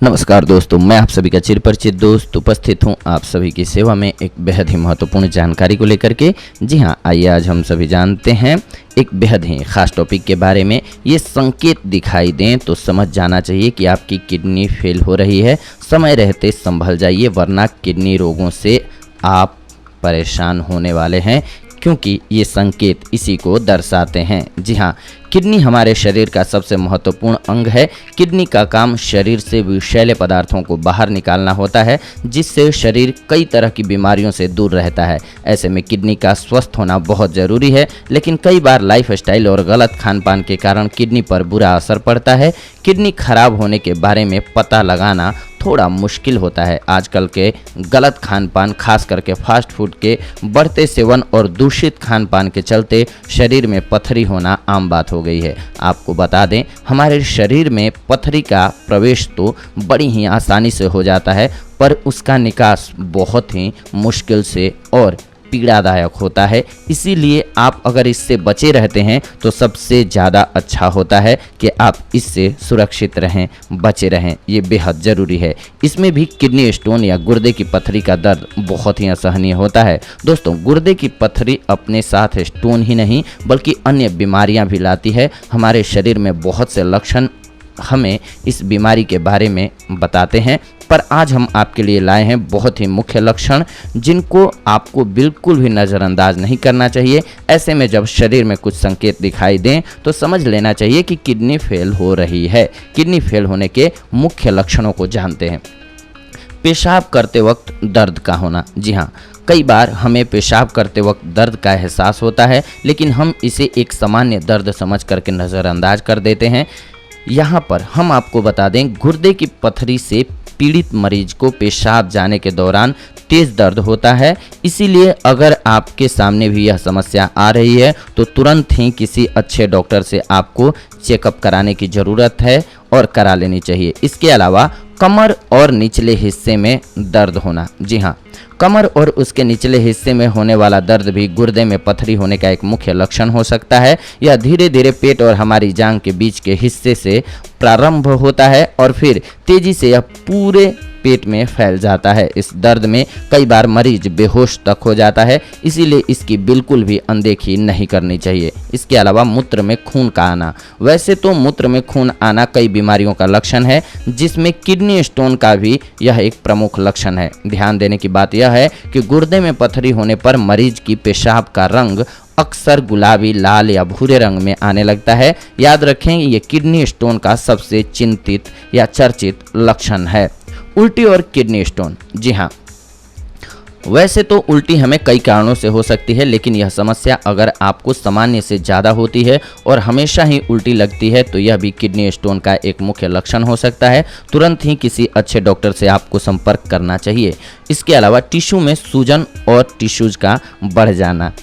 नमस्कार दोस्तों, मैं आप सभी का चिरपरिचित दोस्त उपस्थित हूं आप सभी की सेवा में एक बेहद ही महत्वपूर्ण जानकारी को लेकर के। जी हां, आइए आज हम सभी जानते हैं एक बेहद ही खास टॉपिक के बारे में। ये संकेत दिखाई दें तो समझ जाना चाहिए कि आपकी किडनी फेल हो रही है। समय रहते संभल जाइए, वरना किडनी रोगों से आप परेशान होने वाले हैं, क्योंकि ये संकेत इसी को दर्शाते हैं। जी हाँ, किडनी हमारे शरीर का सबसे महत्वपूर्ण अंग है। किडनी का काम शरीर से विषैले पदार्थों को बाहर निकालना होता है, जिससे शरीर कई तरह की बीमारियों से दूर रहता है। ऐसे में किडनी का स्वस्थ होना बहुत ज़रूरी है, लेकिन कई बार लाइफस्टाइल और गलत खान पान के कारण किडनी पर बुरा असर पड़ता है। किडनी खराब होने के बारे में पता लगाना थोड़ा मुश्किल होता है। आजकल के गलत खान पान, खास करके फास्ट फूड के बढ़ते सेवन और दूषित खान पान के चलते शरीर में पथरी होना आम बात हो गई है। आपको बता दें, हमारे शरीर में पथरी का प्रवेश तो बड़ी ही आसानी से हो जाता है, पर उसका निकास बहुत ही मुश्किल से और पीड़ादायक होता है। इसीलिए आप अगर इससे बचे रहते हैं तो सबसे ज़्यादा अच्छा होता है कि आप इससे सुरक्षित रहें, बचे रहें। ये बेहद ज़रूरी है। इसमें भी किडनी स्टोन या गुर्दे की पथरी का दर्द बहुत ही असहनीय होता है। दोस्तों, गुर्दे की पथरी अपने साथ स्टोन ही नहीं बल्कि अन्य बीमारियां भी लाती है। हमारे शरीर में बहुत से लक्षण हमें इस बीमारी के बारे में बताते हैं, पर आज हम आपके लिए लाए हैं बहुत ही मुख्य लक्षण, जिनको आपको बिल्कुल भी नज़रअंदाज नहीं करना चाहिए। ऐसे में जब शरीर में कुछ संकेत दिखाई दें तो समझ लेना चाहिए कि किडनी फेल हो रही है। किडनी फेल होने के मुख्य लक्षणों को जानते हैं। पेशाब करते वक्त दर्द का होना। जी हाँ, कई बार हमें पेशाब करते वक्त दर्द का एहसास होता है, लेकिन हम इसे एक सामान्य दर्द समझ करके नज़रअंदाज कर देते हैं। यहाँ पर हम आपको बता दें, गुर्दे की पथरी से पीड़ित मरीज को पेशाब जाने के दौरान तेज़ दर्द होता है। इसीलिए अगर आपके सामने भी यह समस्या आ रही है तो तुरंत ही किसी अच्छे डॉक्टर से आपको चेकअप कराने की ज़रूरत है और करा लेनी चाहिए। इसके अलावा कमर और निचले हिस्से में दर्द होना। जी हाँ, कमर और उसके निचले हिस्से में होने वाला दर्द भी गुर्दे में पथरी होने का एक मुख्य लक्षण हो सकता है। यह धीरे धीरे पेट और हमारी जांघ के बीच के हिस्से से प्रारंभ होता है और फिर तेजी से यह पूरे पेट में फैल जाता है। इस दर्द में कई बार मरीज बेहोश तक हो जाता है, इसीलिए इसकी बिल्कुल भी अनदेखी नहीं करनी चाहिए। इसके अलावा मूत्र में खून का आना। वैसे तो मूत्र में खून आना कई बीमारियों का लक्षण है, जिसमें किडनी स्टोन का भी यह एक प्रमुख लक्षण है। ध्यान देने की बात यह है कि गुर्दे में पथरी होने पर मरीज की पेशाब का रंग अक्सर गुलाबी, लाल या भूरे रंग में आने लगता है। याद रखें, ये किडनी स्टोन का सबसे चिंतित या चर्चित लक्षण है। उल्टी और किडनी स्टोन। जी हाँ, वैसे तो उल्टी हमें कई कारणों से हो सकती है, लेकिन यह समस्या अगर आपको सामान्य से ज़्यादा होती है और हमेशा ही उल्टी लगती है तो यह भी किडनी स्टोन का एक मुख्य लक्षण हो सकता है। तुरंत ही किसी अच्छे डॉक्टर से आपको संपर्क करना चाहिए। इसके अलावा टिश्यू में सूजन और टिश्यूज का बढ़ जाना।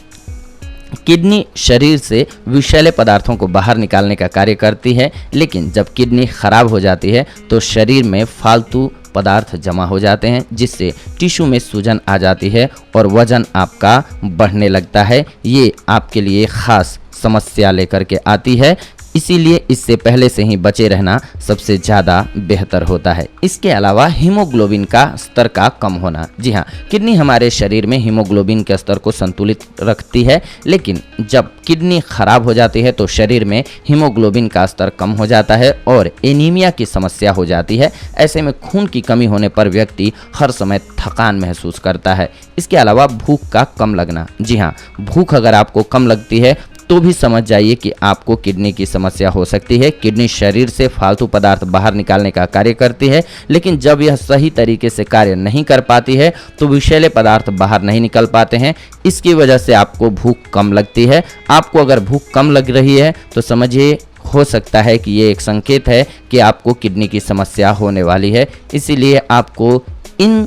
किडनी शरीर से विषैले पदार्थों को बाहर निकालने का कार्य करती है, लेकिन जब किडनी खराब हो जाती है तो शरीर में फालतू पदार्थ जमा हो जाते हैं, जिससे टिश्यू में सूजन आ जाती है और वजन आपका बढ़ने लगता है। ये आपके लिए खास समस्या लेकर के आती है, इसीलिए इससे पहले से ही बचे रहना सबसे ज़्यादा बेहतर होता है। इसके अलावा हीमोग्लोबिन का स्तर का कम होना। जी हाँ, किडनी हमारे शरीर में हीमोग्लोबिन के स्तर को संतुलित रखती है, लेकिन जब किडनी खराब हो जाती है तो शरीर में हीमोग्लोबिन का स्तर कम हो जाता है और एनीमिया की समस्या हो जाती है। ऐसे में खून की कमी होने पर व्यक्ति हर समय थकान महसूस करता है। इसके अलावा भूख का कम लगना। जी हाँ, भूख अगर आपको कम लगती है तो भी समझ जाइए कि आपको किडनी की समस्या हो सकती है। किडनी शरीर से फालतू पदार्थ बाहर निकालने का कार्य करती है, लेकिन जब यह सही तरीके से कार्य नहीं कर पाती है तो विषैले पदार्थ बाहर नहीं निकल पाते हैं। इसकी वजह से आपको भूख कम लगती है। आपको अगर भूख कम लग रही है तो समझिए हो सकता है कि ये एक संकेत है कि आपको किडनी की समस्या होने वाली है। इसीलिए आपको इन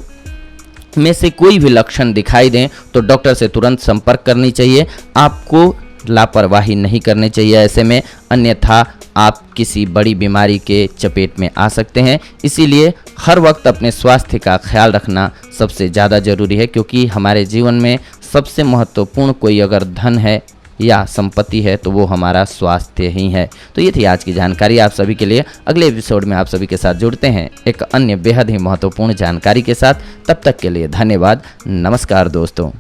में से कोई भी लक्षण दिखाई दें तो डॉक्टर से तुरंत संपर्क करनी चाहिए। आपको लापरवाही नहीं करनी चाहिए ऐसे में, अन्यथा आप किसी बड़ी बीमारी के चपेट में आ सकते हैं। इसीलिए हर वक्त अपने स्वास्थ्य का ख्याल रखना सबसे ज़्यादा ज़रूरी है, क्योंकि हमारे जीवन में सबसे महत्वपूर्ण कोई अगर धन है या संपत्ति है तो वो हमारा स्वास्थ्य ही है। तो ये थी आज की जानकारी आप सभी के लिए। अगले एपिसोड में आप सभी के साथ जुड़ते हैं एक अन्य बेहद ही महत्वपूर्ण जानकारी के साथ। तब तक के लिए धन्यवाद। नमस्कार दोस्तों।